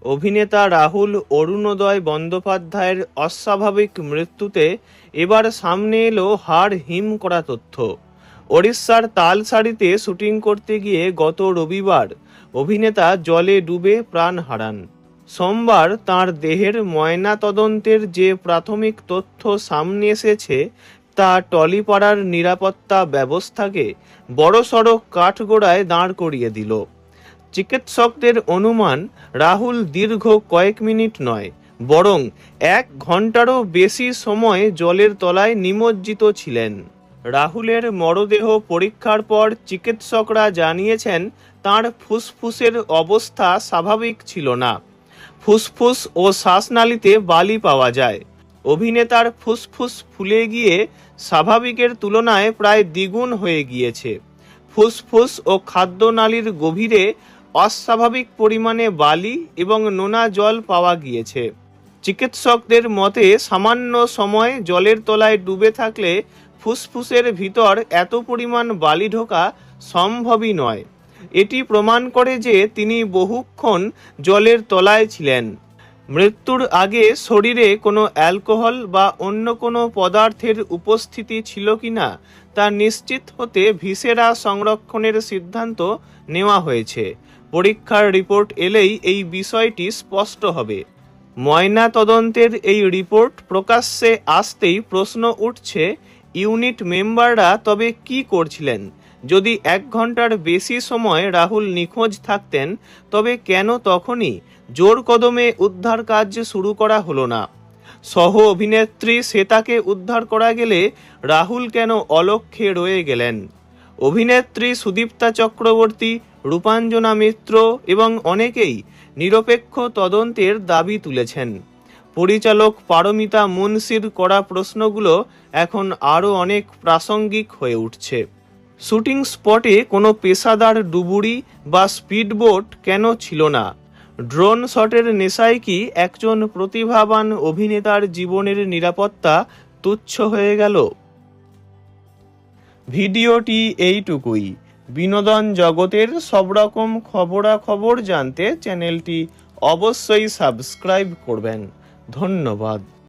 অভিনেতা রাহুল অরুণোদয় বন্দ্যোপাধ্যায়ের অস্বাভাবিক মৃত্যুতে এবার সামনে এলো হাড় হিম করা তথ্য। ওড়িশার তালসারিতে শুটিং করতে গিয়ে গত রবিবার অভিনেতা জলে ডুবে প্রাণ হারান। সোমবার তাঁর দেহের ময়নাতদন্তের যে প্রাথমিক তথ্য সামনে এসেছে তা টলিপাড়ার নিরাপত্তা ব্যবস্থাকে বড়সড় কাঠগড়ায় দাঁড় করিয়ে দিল। চিকিৎসকদের অনুমান, রাহুল দীর্ঘ কয়েক মিনিট নয়, বরং 1 ঘন্টারও বেশি সময় জলের তলায় নিমজ্জিত ছিলেন। রাহুলের মরদেহ পরীক্ষার পর চিকিৎসকরা জানিয়েছেন তাঁর ফুসফুসের অবস্থা স্বাভাবিক ছিল না। ফুসফুস ও শ্বাসনালীতে বালি পাওয়া যায়। অভিনেতার ফুসফুস ফুলে গিয়ে স্বাভাবিকের তুলনায় প্রায় দ্বিগুণ হয়ে গিয়েছে। ফুসফুস ও খাদ্যনালীর গভীরে অস্বাভাবিক পরিমাণে বালি এবং নোনা জল পাওয়া গিয়েছে। চিকিৎসকদের মতে সামান্য সময় জলের তলায় ডুবে থাকলে ফুসফুসের ভিতর এত পরিমাণ বালি ঢোকা সম্ভবই নয়। এটি প্রমাণ করে যে তিনি বহুক্ষণ জলের তলায় ছিলেন। মৃত্যুর আগে শরীরে কোনো অ্যালকোহল বা অন্য কোনো পদার্থের উপস্থিতি ছিল কিনা তা নিশ্চিত হতে ভিসেরা সংরক্ষণের সিদ্ধান্ত নেওয়া হয়েছে। পরীক্ষার রিপোর্ট এলেই এই বিষয়টি স্পষ্ট হবে। ময়না তদন্তের এই রিপোর্ট প্রকাশ্যে আসতেই প্রশ্ন উঠছে, ইউনিট মেম্বাররা তবে কি করছিলেন? যদি 1 ঘন্টার বেশি সময় রাহুল নিখোঁজ থাকতেন, তবে কেন তখনই জোর কদমে উদ্ধার কাজ শুরু করা হলো না? সহ অভিনেত্রী শ্বেতাকে উদ্ধার করা গেলে রাহুল কেন অলক্ষ্যে রয়ে গেলেন? অভিনেত্রী সুদীপ্তা চক্রবর্তী, রূপাঞ্জনা মিত্র এবং অনেকেই নিরপেক্ষ তদন্তের দাবি তুলেছেন। পরিচালক পারমিতা মুন্সির করা প্রশ্নগুলো এখন আরও অনেক প্রাসঙ্গিক হয়ে উঠছে। শুটিং স্পটে কোনো পেশাদার ডুবুরি বা স্পিডবোট কেন ছিল না? ড্রোন শটের নেশায় কি একজন প্রতিভাবান অভিনেতার জীবনের নিরাপত্তা তুচ্ছ হয়ে গেল? ভিডিওটি এইটুকুই। বিনোদন জগতের সব রকম খবরাখবর জানতে চ্যানেলটি অবশ্যই সাবস্ক্রাইব করবেন। ধন্যবাদ।